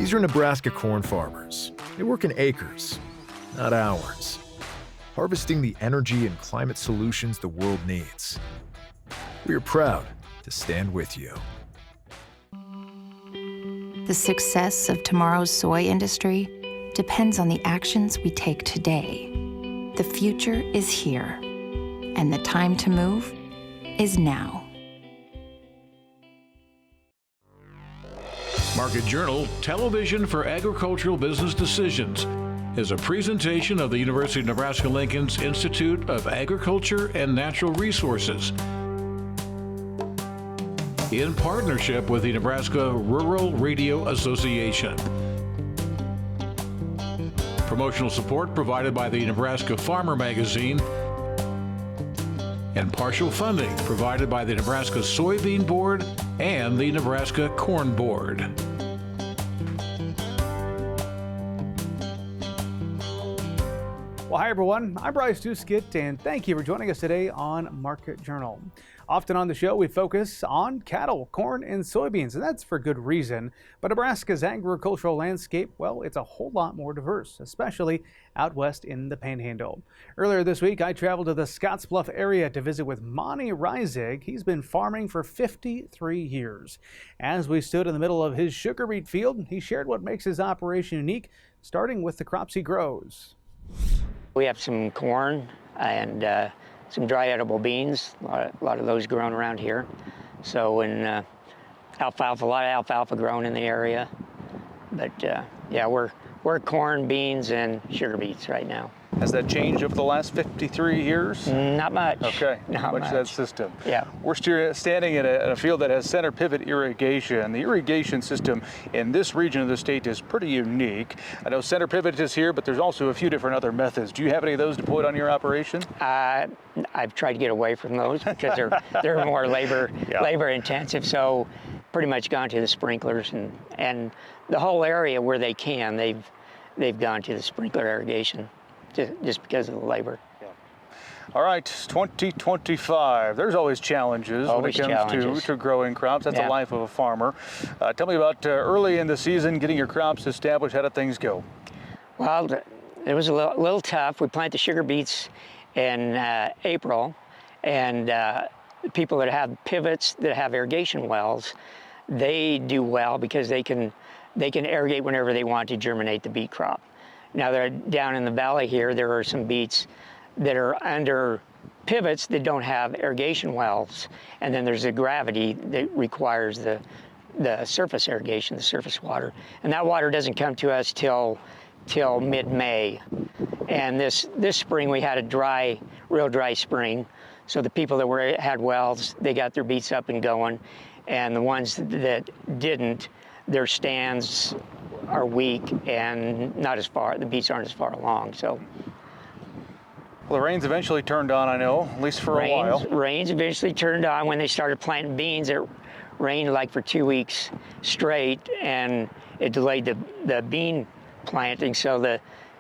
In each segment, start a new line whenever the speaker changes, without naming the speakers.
These are Nebraska corn farmers. They work in acres, not hours, harvesting the energy and climate solutions the world needs. We are proud to stand with you.
The success of tomorrow's soy industry depends on the actions we take today. The future is here, and the time to move is now.
Market Journal Television for Agricultural Business Decisions is a presentation of the University of Nebraska-Lincoln's Institute of Agriculture and Natural Resources in partnership with the Nebraska Rural Radio Association. Promotional support provided by the Nebraska Farmer Magazine and partial funding provided by the Nebraska Soybean Board and the Nebraska Corn Board.
Well, hi everyone, I'm Bryce Duskett, and thank you for joining us today on Market Journal. Often on the show, we focus on cattle, corn, and soybeans, and that's for good reason. But Nebraska's agricultural landscape, well, it's a whole lot more diverse, especially out west in the Panhandle. Earlier this week, I traveled to the Scottsbluff area to visit with Monty Reisig. He's been farming for 53 years. As we stood in the middle of his sugar beet field, he shared what makes his operation unique, starting with the crops he grows.
We have some corn and some dry edible beans, a lot of those grown around here. So, and alfalfa, a lot of alfalfa grown in the area. But yeah, we're corn, beans, and sugar beets right now.
Has that changed over the last 53 years?
Not much.
Okay,
not much.
That system.
Yeah.
We're standing in a field that has center pivot irrigation. The irrigation system in this region of the state is pretty unique. I know center pivot is here, but there's also a few different other methods. Do you have any of those deployed on your operation?
I've tried to get away from those because they're more labor intensive. So pretty much gone to the sprinklers and the whole area where they can, they've gone to the sprinkler irrigation. Just because of the labor.
Yeah. All right, 2025. There's always challenges when it comes to growing crops. That's the life of a farmer. Tell me about early in the season, getting your crops established. How did things go?
Well, it was a little tough. We planted the sugar beets in April, and the people that have pivots, that have irrigation wells, they do well because they can irrigate whenever they want to germinate the beet crop. Now, they're down in the valley here, there are some beets that are under pivots that don't have irrigation wells. And then there's the gravity that requires the surface irrigation, the surface water. And that water doesn't come to us till mid-May. And this spring we had a real dry spring. So the people that had wells, they got their beets up and going. And the ones that didn't, their stands are weak and not as far, the beets aren't as far along, so.
Well, the rains eventually turned on, I know, at least for a while.
Rains eventually turned on when they started planting beans. It rained like for 2 weeks straight, and it delayed the bean planting, so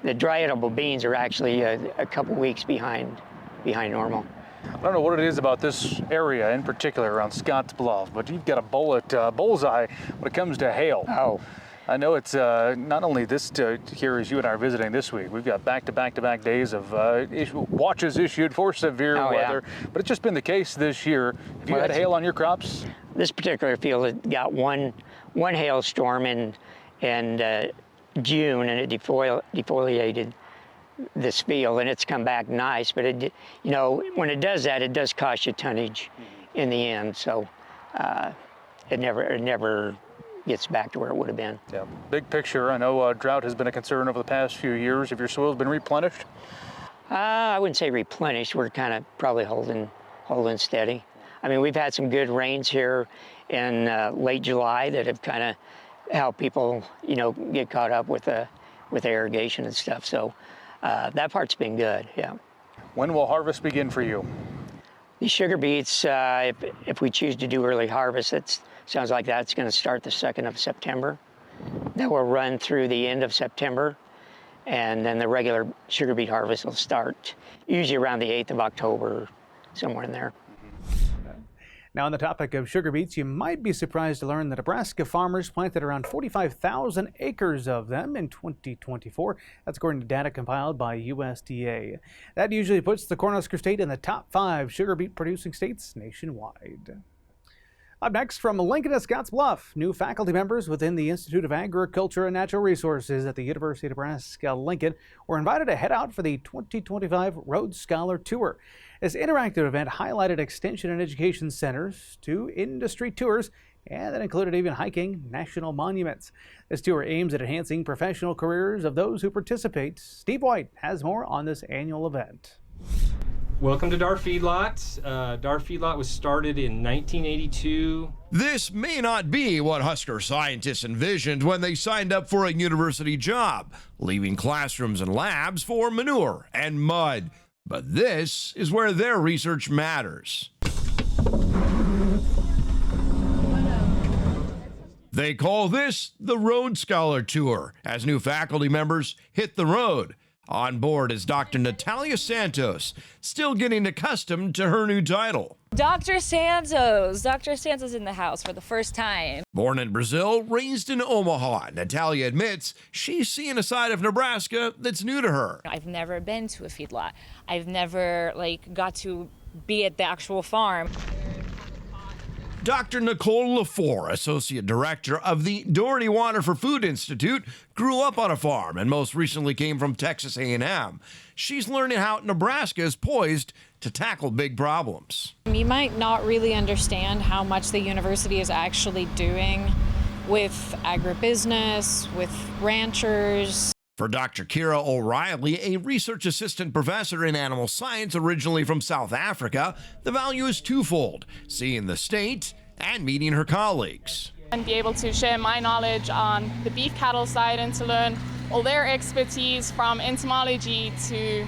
the dry edible beans are actually a couple weeks behind normal.
I don't know what it is about this area in particular around Scottsbluff, but you've got a bullseye when it comes to hail.
Oh.
I know it's not only this here as you and I are visiting this week. We've got back-to-back days of watches issued for severe weather, but it's just been the case this year. Have you had hail on your crops?
This particular field had got one hailstorm in June, and it defoliated this field, and it's come back nice. But it, when it does that, it does cost you tonnage in the end. So it never gets back to where it would have been.
Yeah, big picture. I know drought has been a concern over the past few years. Have your soils been replenished?
I wouldn't say replenished. We're kind of probably holding steady. I mean, we've had some good rains here in late July that have kind of helped people, get caught up with irrigation and stuff. So that part's been good. Yeah.
When will harvest begin for you?
These sugar beets, if we choose to do early harvest, it sounds like that's going to start the 2nd of September. That will run through the end of September, and then the regular sugar beet harvest will start usually around the 8th of October, somewhere in there.
Now, on the topic of sugar beets, you might be surprised to learn that Nebraska farmers planted around 45,000 acres of them in 2024. That's according to data compiled by USDA. That usually puts the Cornhusker State in the top 5 sugar beet producing states nationwide. Up next, from Lincoln to Scottsbluff, new faculty members within the Institute of Agriculture and Natural Resources at the University of Nebraska-Lincoln were invited to head out for the 2025 Rhodes Scholar Tour. This interactive event highlighted extension and education centers to industry tours, and that included even hiking national monuments. This tour aims at enhancing professional careers of those who participate. Steve White has more on this annual event.
Welcome to Dar Feedlot. Dar Feedlot was started in 1982.
This may not be what Husker scientists envisioned when they signed up for a university job, leaving classrooms and labs for manure and mud. But this is where their research matters. They call this the Rhodes Scholar Tour, as new faculty members hit the road. On board is Dr. Natalia Santos, still getting accustomed to her new title.
Dr. Santos. Dr. Santos in the house for the first time.
Born in Brazil, raised in Omaha, Natalia admits she's seeing a side of Nebraska that's new to her.
I've never been to a feedlot. I've never got to be at the actual farm.
Dr. Nicole LaFour, Associate Director of the Doherty Water for Food Institute, grew up on a farm and most recently came from Texas A&M. She's learning how Nebraska is poised to tackle big problems.
You might not really understand how much the university is actually doing with agribusiness, with ranchers.
For Dr. Kira O'Reilly, a research assistant professor in animal science originally from South Africa, the value is twofold: seeing the state and meeting her colleagues.
And be able to share my knowledge on the beef cattle side and to learn all their expertise from entomology to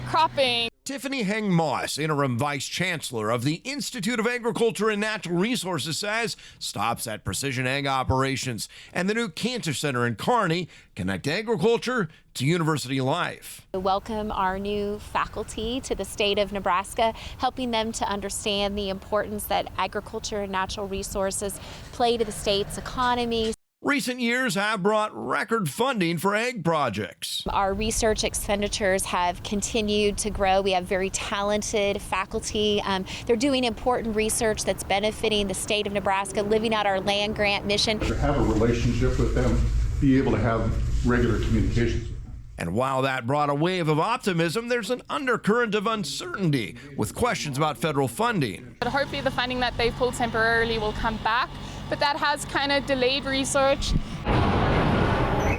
cropping.
Tiffany Heng Moss, interim vice chancellor of the Institute of Agriculture and Natural Resources, says stops at precision ag operations and the new Cancer Center in Kearney connect agriculture to university life.
We welcome our new faculty to the state of Nebraska, helping them to understand the importance that agriculture and natural resources play to the state's economy.
Recent years have brought record funding for ag projects.
Our research expenditures have continued to grow. We have very talented faculty. They're doing important research that's benefiting the state of Nebraska, living out our land grant mission.
To have a relationship with them, be able to have regular communications.
And while that brought a wave of optimism, there's an undercurrent of uncertainty with questions about federal funding.
But hopefully the funding that they pulled temporarily will come back, but that has kind of delayed research.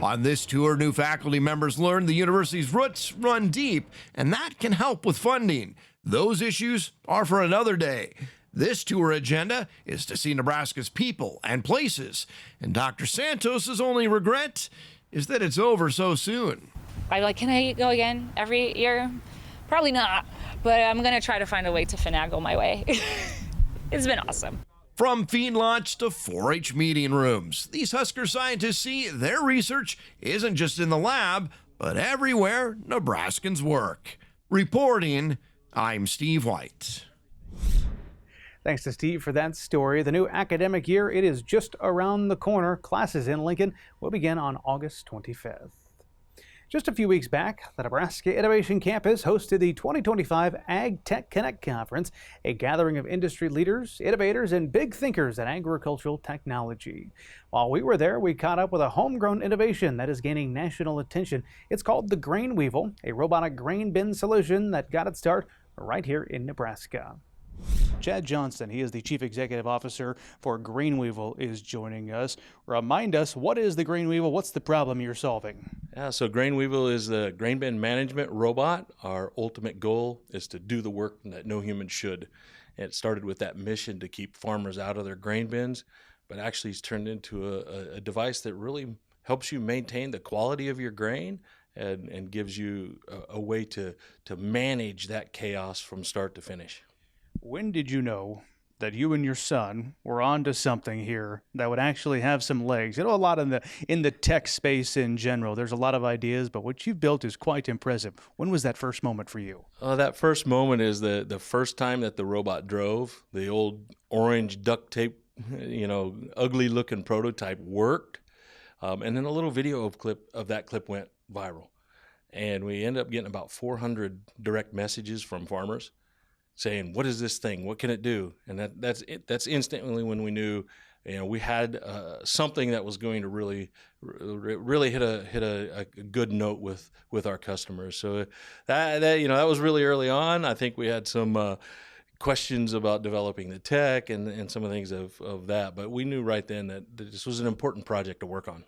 On this tour, new faculty members learned the university's roots run deep, and that can help with funding. Those issues are for another day. This tour agenda is to see Nebraska's people and places, and Dr. Santos's only regret is that it's over so soon.
Can I go again every year? Probably not, but I'm going to try to find a way to finagle my way. It's been awesome.
From feedlots to 4-H meeting rooms, these Husker scientists see their research isn't just in the lab, but everywhere Nebraskans work. Reporting, I'm Steve White.
Thanks to Steve for that story. The new academic year, it is just around the corner. Classes in Lincoln will begin on August 25th. Just a few weeks back, the Nebraska Innovation Campus hosted the 2025 AgTech Connect Conference, a gathering of industry leaders, innovators, and big thinkers in agricultural technology. While we were there, we caught up with a homegrown innovation that is gaining national attention. It's called the Grain Weevil, a robotic grain bin solution that got its start right here in Nebraska. Chad Johnston, he is the Chief Executive Officer for Grain Weevil, is joining us. Remind us, what is the Grain Weevil? What's the problem you're solving?
Yeah, so Grain Weevil is the grain bin management robot. Our ultimate goal is to do the work that no human should. And it started with that mission to keep farmers out of their grain bins, but actually it's turned into a device that really helps you maintain the quality of your grain and gives you a way to manage that chaos from start to finish.
When did you know that you and your son were onto something here that would actually have some legs? You know, a lot in the tech space in general, there's a lot of ideas, but what you've built is quite impressive. When was that first moment for you?
That first moment is the first time that the robot drove. The old orange duct tape, ugly looking prototype worked. And then a little video of that clip went viral. And we ended up getting about 400 direct messages from farmers saying, "What is this thing? What can it do?" And that's instantly when we knew, we had something that was going to really hit a good note with our customers. So that was really early on. I think we had some questions about developing the tech and some of the things of that, but we knew right then that this was an important project to work on.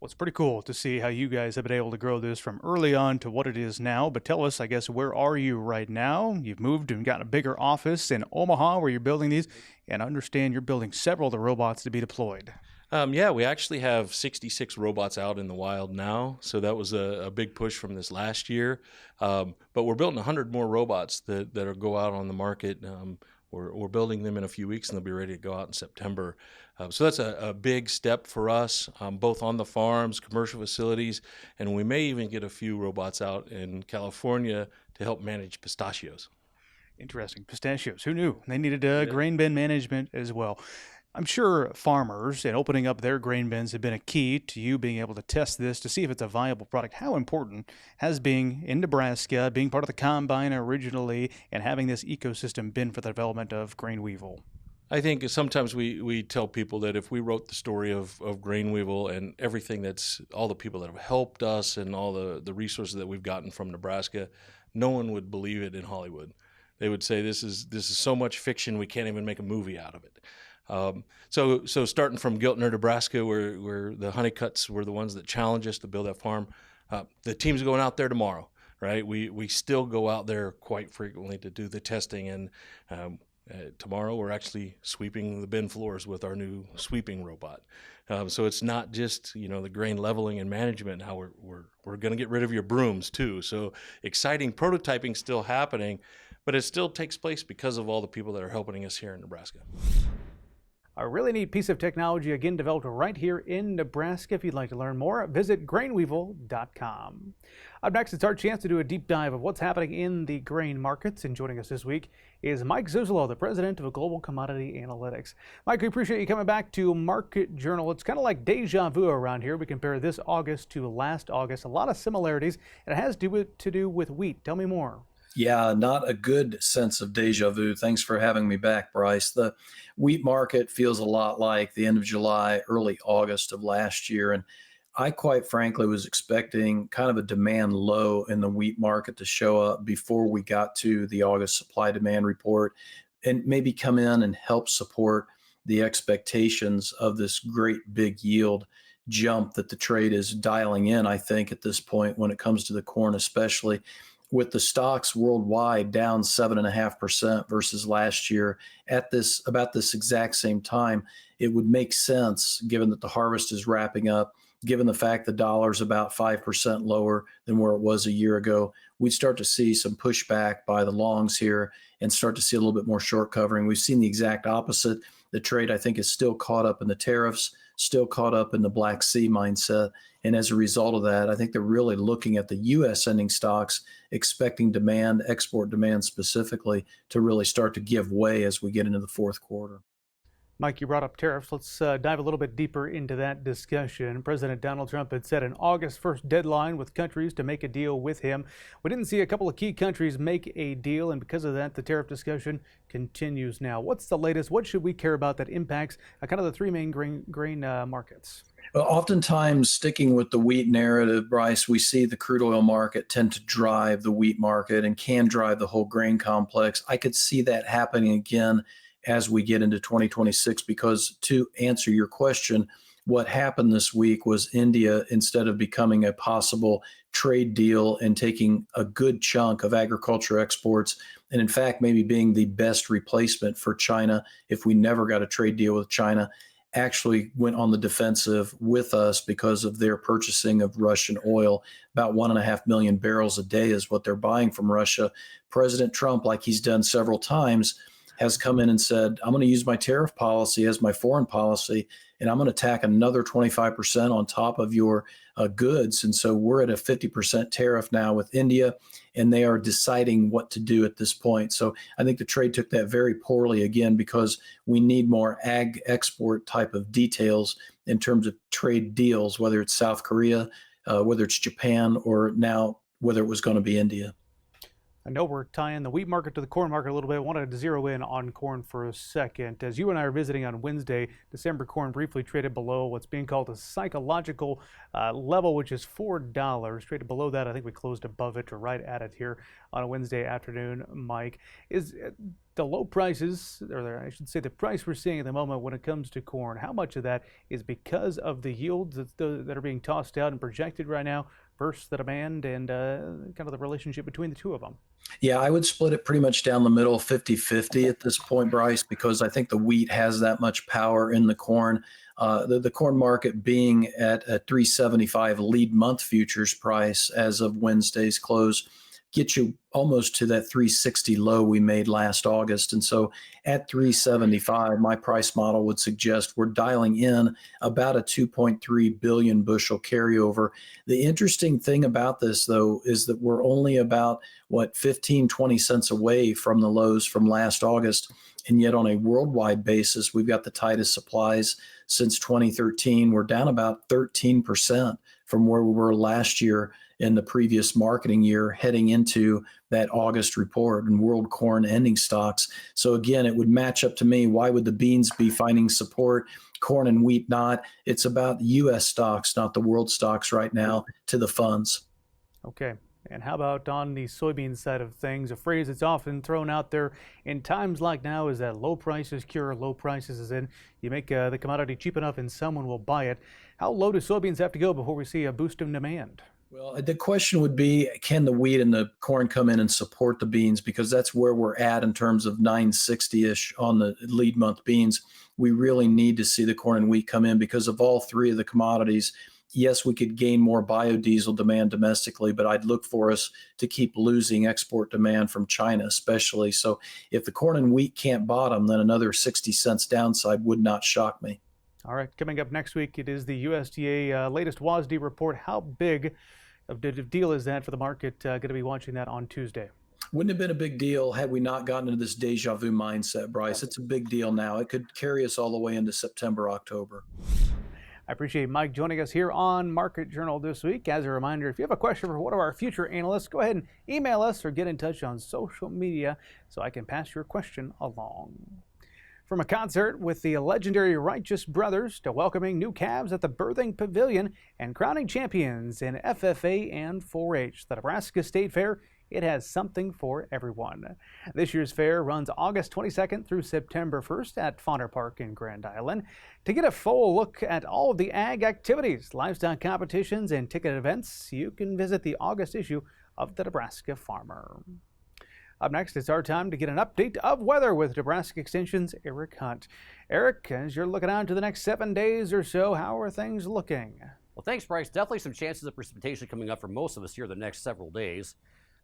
Well, it's pretty cool to see how you guys have been able to grow this from early on to what it is now. But tell us, I guess, where are you right now? You've moved and got a bigger office in Omaha where you're building these, and I understand you're building several of the robots to be deployed.
We actually have 66 robots out in the wild now, so that was a big push from this last year. But we're building 100 more robots that will go out on the market. We're building them in a few weeks, and they'll be ready to go out in September. So that's a big step for us, both on the farms, commercial facilities, and we may even get a few robots out in California to help manage pistachios.
Interesting. Pistachios. Who knew? They needed grain bin management as well. I'm sure farmers and opening up their grain bins have been a key to you being able to test this to see if it's a viable product. How important has being in Nebraska, being part of the combine originally, and having this ecosystem been for the development of Grain Weevil?
I think sometimes we tell people that if we wrote the story of Grain Weevil and everything that's all the people that have helped us and all the resources that we've gotten from Nebraska, no one would believe it in Hollywood. They would say this is so much fiction we can't even make a movie out of it. So starting from Giltner, Nebraska, where the Honeycutts were the ones that challenged us to build that farm, the team's going out there tomorrow, right? We still go out there quite frequently to do the testing, and tomorrow we're actually sweeping the bin floors with our new sweeping robot. So it's not just the grain leveling and management. Now we're going to get rid of your brooms too. So exciting prototyping still happening, but it still takes place because of all the people that are helping us here in Nebraska.
A really neat piece of technology, again, developed right here in Nebraska. If you'd like to learn more, visit grainweevil.com. Up next, it's our chance to do a deep dive of what's happening in the grain markets. And joining us this week is Mike Zuzolo, the president of Global Commodity Analytics. Mike, we appreciate you coming back to Market Journal. It's kind of like deja vu around here. We compare this August to last August. A lot of similarities, and it has to do with wheat. Tell me more.
Yeah, not a good sense of deja vu. Thanks for having me back, Bryce. The wheat market feels a lot like the end of July, early August of last year. And I quite frankly was expecting kind of a demand low in the wheat market to show up before we got to the August supply demand report and maybe come in and help support the expectations of this great big yield jump that the trade is dialing in, I think, at this point when it comes to the corn, especially. With the stocks worldwide down 7.5% versus last year at about this exact same time, it would make sense, given that the harvest is wrapping up, given the fact the dollar's about 5% lower than where it was a year ago, we'd start to see some pushback by the longs here and start to see a little bit more short covering. We've seen the exact opposite. The trade, I think, is still caught up in the tariffs, still caught up in the Black Sea mindset. And as a result of that, I think they're really looking at the U.S. ending stocks, expecting demand, export demand specifically, to really start to give way as we get into the fourth quarter.
Mike, you brought up tariffs. Let's dive a little bit deeper into that discussion. President Donald Trump had set an August 1st deadline with countries to make a deal with him. We didn't see a couple of key countries make a deal, and because of that, the tariff discussion continues now. What's the latest? What should we care about that impacts kind of the three main grain markets?
Well, oftentimes, sticking with the wheat narrative, Bryce, we see the crude oil market tend to drive the wheat market and can drive the whole grain complex. I could see that happening again as we get into 2026, because to answer your question, what happened this week was India, instead of becoming a possible trade deal and taking a good chunk of agriculture exports, and in fact, maybe being the best replacement for China if we never got a trade deal with China, actually went on the defensive with us because of their purchasing of Russian oil. About 1.5 million barrels a day is what they're buying from Russia. President Trump, like he's done several times, has come in and said, I'm going to use my tariff policy as my foreign policy, and I'm going to tack another 25% on top of your goods. And so we're at a 50% tariff now with India, and they are deciding what to do at this point. So I think the trade took that very poorly, again, because we need more ag export type of details in terms of trade deals, whether it's South Korea, whether it's Japan, or now whether it was going to be India.
I know we're tying the wheat market to the corn market a little bit. I wanted to zero in on corn for a second. As you and I are visiting on Wednesday, December corn briefly traded below what's being called a psychological level, which is $4. Traded below that. I think we closed above it or right at it here on a Wednesday afternoon, Mike. Is the low prices, or I should say the price we're seeing at the moment when it comes to corn, how much of that is because of the yields that are being tossed out and projected right now versus the demand and kind of the relationship between the two of them?
Yeah, I would split it pretty much down the middle, 50-50 at this point, Bryce, because I think the wheat has that much power in the corn. The corn market being at a 375 lead month futures price as of Wednesday's close gets you almost to that 360 low we made last August. And so at 375, my price model would suggest we're dialing in about a 2.3 billion bushel carryover. The interesting thing about this, though, is that we're only about, 15, 20 cents away from the lows from last August. And yet on a worldwide basis, we've got the tightest supplies since 2013. We're down about 13% from where we were last year in the previous marketing year, heading into that August report and world corn ending stocks. So again, it would match up to me. Why would the beans be finding support, corn and wheat not? It's about U.S. stocks, not the world stocks right now, to the funds.
Okay. And how about on the soybean side of things? A phrase that's often thrown out there in times like now is that low prices cure low prices, as in you make the commodity cheap enough and someone will buy it. How low do soybeans have to go before we see a boost in demand?
Well, the question would be, can the wheat and the corn come in and support the beans? Because that's where we're at in terms of 960-ish on the lead month beans. We really need to see the corn and wheat come in because of all three of the commodities. Yes, we could gain more biodiesel demand domestically, but I'd look for us to keep losing export demand from China, especially. So if the corn and wheat can't bottom, then another 60 cents downside would not shock me.
All right, coming up next week, it is the USDA latest WASDE report. How big of a deal is that for the market? Going to be watching that on Tuesday.
Wouldn't have been a big deal had we not gotten into this deja vu mindset, Bryce. It's a big deal now. It could carry us all the way into September, October.
I appreciate Mike joining us here on Market Journal this week. As a reminder, if you have a question for one of our future analysts, go ahead and email us or get in touch on social media so I can pass your question along. From a concert with the legendary Righteous Brothers to welcoming new calves at the Birthing Pavilion and crowning champions in FFA and 4-H, the Nebraska State Fair, it has something for everyone. This year's fair runs August 22nd through September 1st at Fauner Park in Grand Island. To get a full look at all of the ag activities, livestock competitions, and ticket events, you can visit the August issue of the Nebraska Farmer. Up next, it's our time to get an update of weather with Nebraska Extension's Eric Hunt. Eric, as you're looking out to the next 7 days or so, how are things looking?
Well, thanks, Bryce. Definitely some chances of precipitation coming up for most of us here the next several days.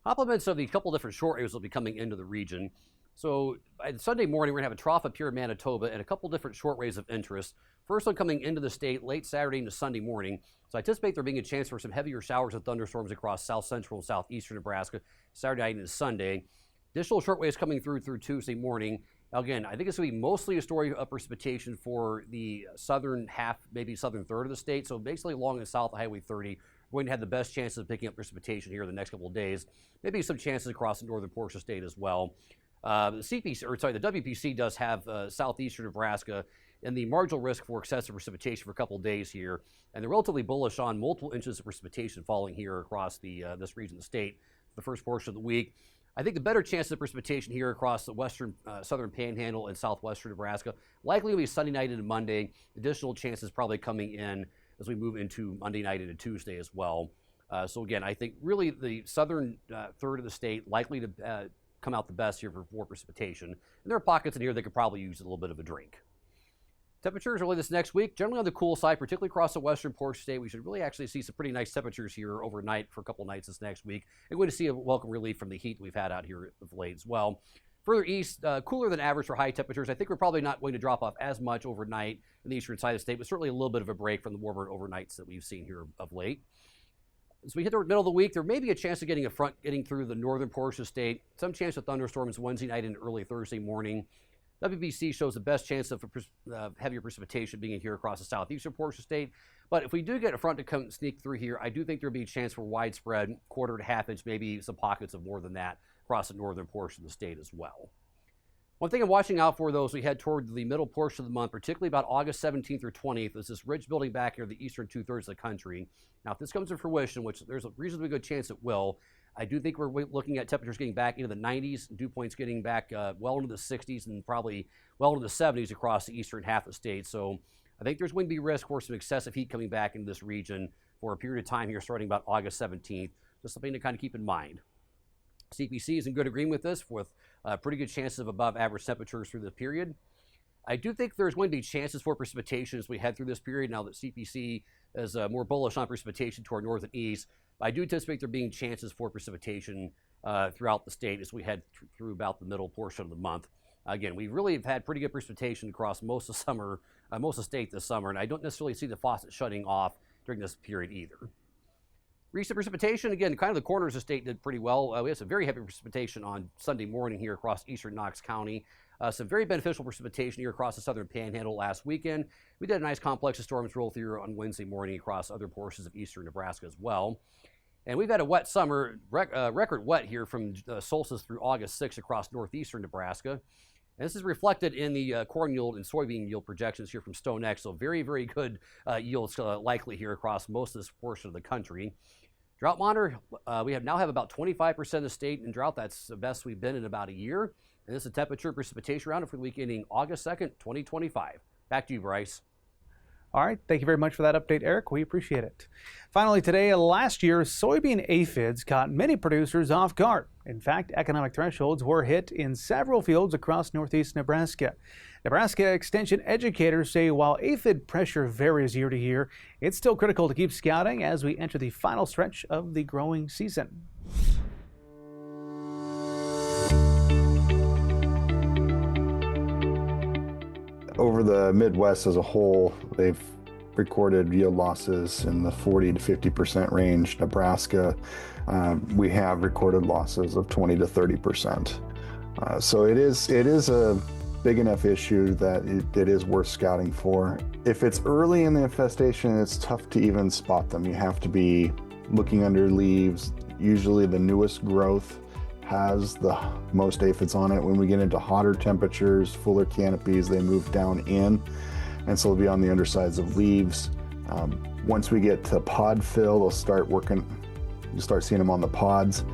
Compliments of the couple different short waves will be coming into the region. So by Sunday morning, we're going to have a trough up here in Manitoba and a couple different short waves of interest. First one coming into the state late Saturday into Sunday morning. So I anticipate there being a chance for some heavier showers and thunderstorms across south central and southeastern Nebraska Saturday night into Sunday. Additional short waves coming through Tuesday morning. Again, I think it's going to be mostly a story of precipitation for the southern half, maybe southern third of the state. So basically along the south of Highway 30, we're going to have the best chances of picking up precipitation here in the next couple of days. Maybe some chances across the northern portion of the state as well. The WPC does have southeastern Nebraska and the marginal risk for excessive precipitation for a couple of days here. And they're relatively bullish on multiple inches of precipitation falling here across the this region of the state for the first portion of the week. I think the better chance of precipitation here across the western, southern panhandle and southwestern Nebraska likely will be Sunday night into Monday. Additional chances probably coming in as we move into Monday night into Tuesday as well. So again, I think really the southern third of the state likely to come out the best here for precipitation. And there are pockets in here that could probably use a little bit of a drink. Temperatures early this next week, generally on the cool side, particularly across the western portion of the state. We should really actually see some pretty nice temperatures here overnight for a couple nights this next week. And we're going to see a welcome relief from the heat we've had out here of late as well. Further east, cooler than average for high temperatures. I think we're probably not going to drop off as much overnight in the eastern side of the state, but certainly a little bit of a break from the warmer overnights that we've seen here of late. As we hit the middle of the week, there may be a chance of getting a front getting through the northern portion of the state. Some chance of thunderstorms Wednesday night and early Thursday morning. WBC shows the best chance of heavier precipitation being in here across the southeastern portion of the state. But if we do get a front to come sneak through here, I do think there'll be a chance for widespread quarter to half inch, maybe some pockets of more than that across the northern portion of the state as well. One thing I'm watching out for, though, as we head toward the middle portion of the month, particularly about August 17th or 20th, is this ridge building back near the eastern two-thirds of the country. Now, if this comes to fruition, which there's a reasonably good chance it will, I do think we're looking at temperatures getting back into the 90s, dew points getting back well into the 60s and probably well into the 70s across the eastern half of the state. So I think there's going to be risk for some excessive heat coming back into this region for a period of time here starting about August 17th. Just something to kind of keep in mind. CPC is in good agreement with this, with pretty good chances of above average temperatures through the period. I do think there's going to be chances for precipitation as we head through this period now that CPC is more bullish on precipitation to our north and east. I do anticipate there being chances for precipitation throughout the state as we head through about the middle portion of the month. Again, we really have had pretty good precipitation across most of summer, most of the state this summer, and I don't necessarily see the faucet shutting off during this period either. Recent precipitation, again, kind of the corners of the state did pretty well. We had some very heavy precipitation on Sunday morning here across eastern Knox County. Some very beneficial precipitation here across the southern panhandle last weekend. We did a nice complex of storms roll through on Wednesday morning across other portions of eastern Nebraska as well. And we've had a wet summer, record wet here from solstice through August 6th across northeastern Nebraska. And this is reflected in the corn yield and soybean yield projections here from StoneX. So very, very good yields likely here across most of this portion of the country. Drought monitor, we now have about 25% of the state in drought. That's the best we've been in about a year. And this is a temperature and precipitation round for the week ending August 2nd, 2025. Back to you, Bryce.
All right, thank you very much for that update, Eric. We appreciate it. Finally today, last year, soybean aphids caught many producers off guard. In fact, economic thresholds were hit in several fields across northeast Nebraska. Nebraska Extension educators say while aphid pressure varies year to year, it's still critical to keep scouting as we enter the final stretch of the growing season.
Over the Midwest as a whole, they've recorded yield losses in the 40 to 50% range. Nebraska, we have recorded losses of 20 to 30%. So it is a big enough issue that it is worth scouting for. If it's early in the infestation, it's tough to even spot them. You have to be looking under leaves. Usually the newest growth has the most aphids on it. When we get into hotter temperatures, fuller canopies, they move down in, and so they'll be on the undersides of leaves. Once we get to pod fill, they'll start working, you start seeing them on the pods.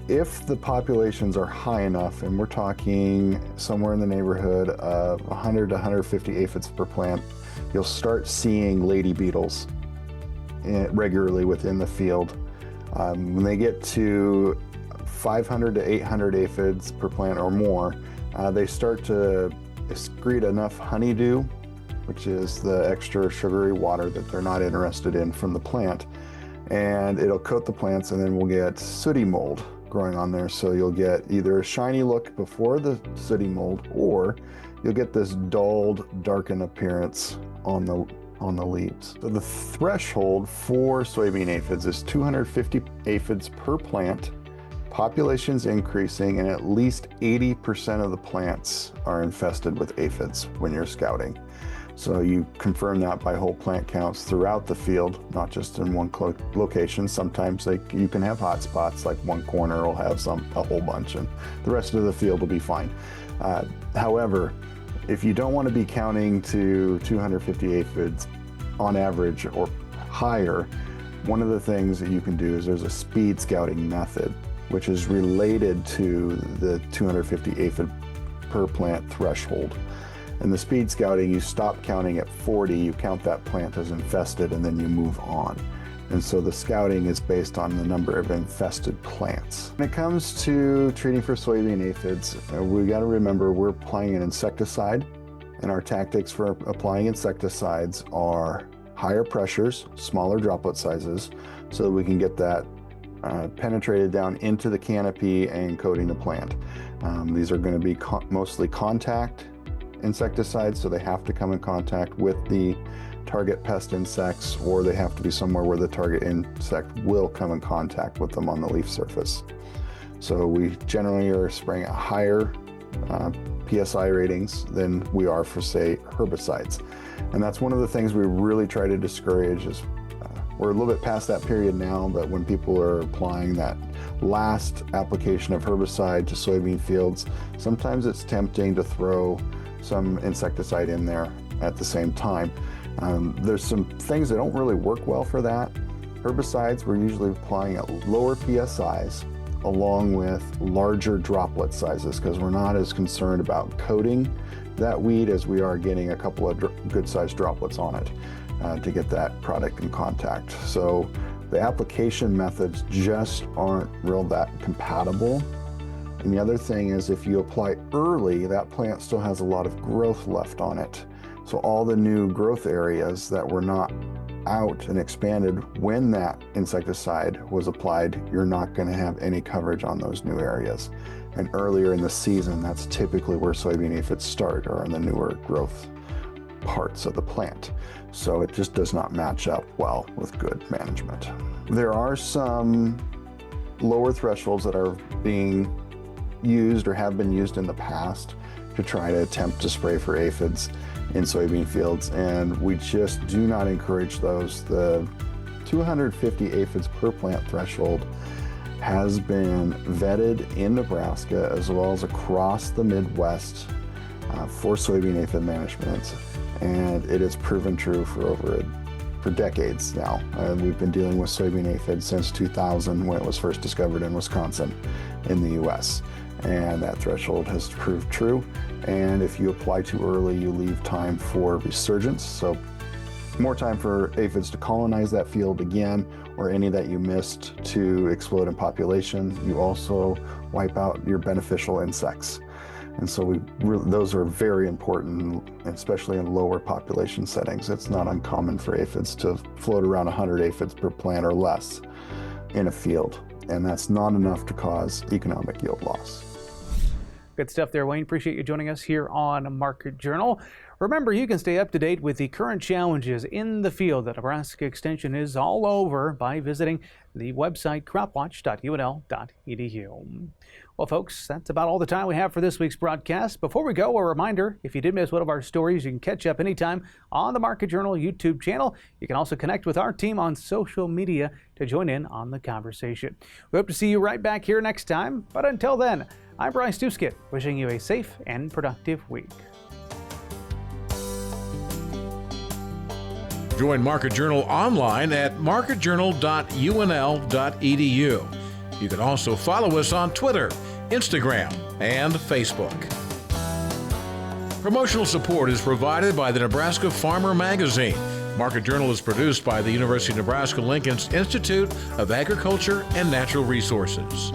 If the populations are high enough, and we're talking somewhere in the neighborhood of 100 to 150 aphids per plant, you'll start seeing lady beetles regularly within the field. When they get to 500 to 800 aphids per plant or more, they start to excrete enough honeydew, which is the extra sugary water that they're not interested in from the plant, and it'll coat the plants, and then we'll get sooty mold growing on there. So you'll get either a shiny look before the sooty mold, or you'll get this dulled, darkened appearance on the leaves. So the threshold for soybean aphids is 250 aphids per plant. Population's increasing, and at least 80% of the plants are infested with aphids when you're scouting. So you confirm that by whole plant counts throughout the field, not just in one location. Sometimes you can have hot spots, like one corner will have a whole bunch, and the rest of the field will be fine. However, if you don't want to be counting to 250 aphids on average or higher, one of the things that you can do is there's a speed scouting method, which is related to the 250 aphid per plant threshold. In the speed scouting, you stop counting at 40, you count that plant as infested, and then you move on. And so the scouting is based on the number of infested plants. When it comes to treating for soybean aphids, we got to remember we're applying an insecticide, and our tactics for applying insecticides are higher pressures, smaller droplet sizes, so that we can get that penetrated down into the canopy and coating the plant. These are going to be mostly contact insecticides, so they have to come in contact with the target pest insects, or they have to be somewhere where the target insect will come in contact with them on the leaf surface. So we generally are spraying at higher PSI ratings than we are for, say, herbicides. And that's one of the things we really try to discourage is we're a little bit past that period now, but when people are applying that last application of herbicide to soybean fields, sometimes it's tempting to throw some insecticide in there at the same time. There's some things that don't really work well for that. Herbicides we're usually applying at lower PSIs along with larger droplet sizes because we're not as concerned about coating that weed as we are getting a couple of good sized droplets on it to get that product in contact. So the application methods just aren't real that compatible. And the other thing is if you apply early, that plant still has a lot of growth left on it. So all the new growth areas that were not out and expanded when that insecticide was applied, you're not going to have any coverage on those new areas. And earlier in the season, that's typically where soybean aphids start, or in the newer growth parts of the plant. So it just does not match up well with good management. There are some lower thresholds that are being used or have been used in the past to try to attempt to spray for aphids in soybean fields, and we just do not encourage those. The 250 aphids per plant threshold has been vetted in Nebraska as well as across the Midwest for soybean aphid management, and it has proven true for decades now. We've been dealing with soybean aphids since 2000 when it was first discovered in Wisconsin in the US, and that threshold has proved true. And if you apply too early, you leave time for resurgence, so more time for aphids to colonize that field again, or any that you missed to explode in population. You also wipe out your beneficial insects. And so those are very important, especially in lower population settings. It's not uncommon for aphids to float around 100 aphids per plant or less in a field, and that's not enough to cause economic yield loss.
Good stuff there, Wayne. Appreciate you joining us here on Market Journal. Remember, you can stay up to date with the current challenges in the field that Nebraska Extension is all over by visiting the website cropwatch.unl.edu. Well, folks, that's about all the time we have for this week's broadcast. Before we go, a reminder, if you did miss one of our stories, you can catch up anytime on the Market Journal YouTube channel. You can also connect with our team on social media to join in on the conversation. We hope to see you right back here next time. But until then, I'm Bryce Duskett, wishing you a safe and productive week.
Join Market Journal online at marketjournal.unl.edu. You can also follow us on Twitter, Instagram, and Facebook. Promotional support is provided by the Nebraska Farmer Magazine. Market Journal is produced by the University of Nebraska-Lincoln's Institute of Agriculture and Natural Resources.